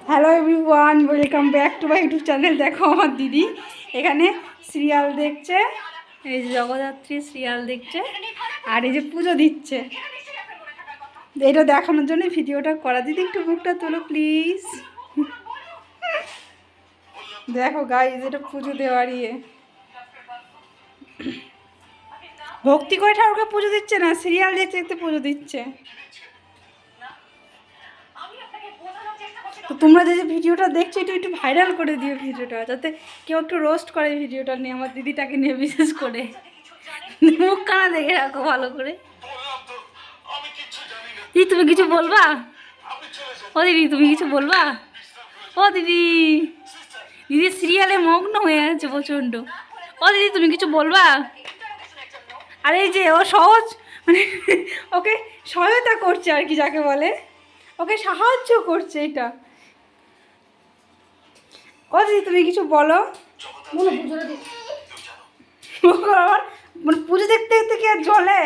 Hello everyone, welcome back to my YouTube channel. দেখো আমার দিদি এখানে সিরিয়াল দেখছে, এই যে জগদ্ধাত্রী সিরিয়াল দেখছে আর এই যে পুজো দিচ্ছে। এটা দেখানোর জন্য ভিডিওটা করা। দিদি একটু মুখটা তোলো প্লিজ। দেখো গাইজ, এটা পুজো দেওয়ার ভক্তি করে ঠাকুরকে পুজো দিচ্ছে না, সিরিয়াল দেখতে দেখতে পুজো দিচ্ছে। তো তোমরা যে ভিডিওটা দেখছো একটু একটু ভাইরাল করে দিও ভিডিওটা, যাতে কেউ একটু রোস্ট করে ভিডিওটা নিয়ে, আমার দিদিটাকে নিয়ে বিশেষ করে। মুখ কানা দেখে রাখো ভালো করে। দিদি তুমি কিছু বলবা? ও দিদি তুমি কিছু বলবা? ও দিদি, দিদি সিরিয়ালে মগ্ন হয়ে আছে প্রচণ্ড। ও দিদি তুমি কিছু বলবা? আর এই যে ও সহজ মানে ওকে সহায়তা করছে আর কি, যাকে বলে ওকে সাহায্য করছে এটা। ও দিদি তুমি কিছু বলো। মানে পুজো দেখতে দেখতে কি আর জলে?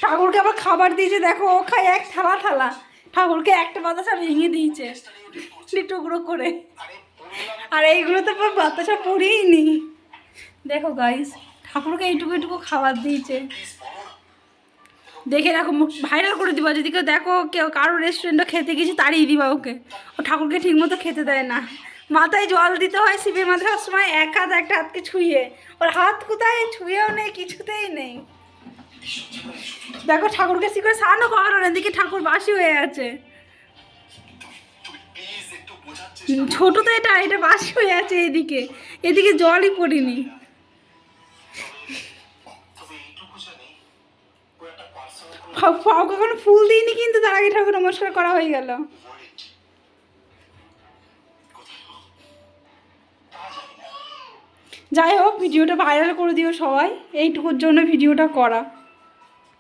ঠাকুরকে আবার খাবার দিয়েছে, দেখো ও খায় এক থালা থালা। ঠাকুরকে একটা বাতাসা ভেঙে দিয়েছে টুকরো করে, আর এইগুলো তো বাতাসা পড়েই নি। দেখো গাইস, ঠাকুরকে এইটুকু এইটুকু খাবার দিয়েছে। দেখে রাখো, মুখ ভাইরাল করে দিবা। যদি কেউ দেখো কেউ কারো রেস্টুরেন্টে খেতে গেছি, তাড়িয়ে দিবা ওকে। ও ঠাকুরকে ঠিক মতো খেতে দেয় না। মাথায় জল দিতে হয় শিবের মাথার সময়, এক হাত একটা হাতকে ছুঁয়ে। ওর হাত কোথায়, ছুঁয়েও নেই, কিছুতেই নেই। দেখো ঠাকুরকে শিখে স্নানও করানো, এদিকে ঠাকুর বাসি হয়ে আছে। ছোট তো এটা এটা বাসি হয়ে আছে। এদিকে এদিকে জলই পড়েনি। কখনো ফুল দিইনি, কিন্তু তার আগে ঠাকুর নমস্কার করা হয়ে গেল। যাই হোক, ভিডিওটা ভাইরাল করে দিও সবাই, এইটুকুর জন্য ভিডিওটা করা।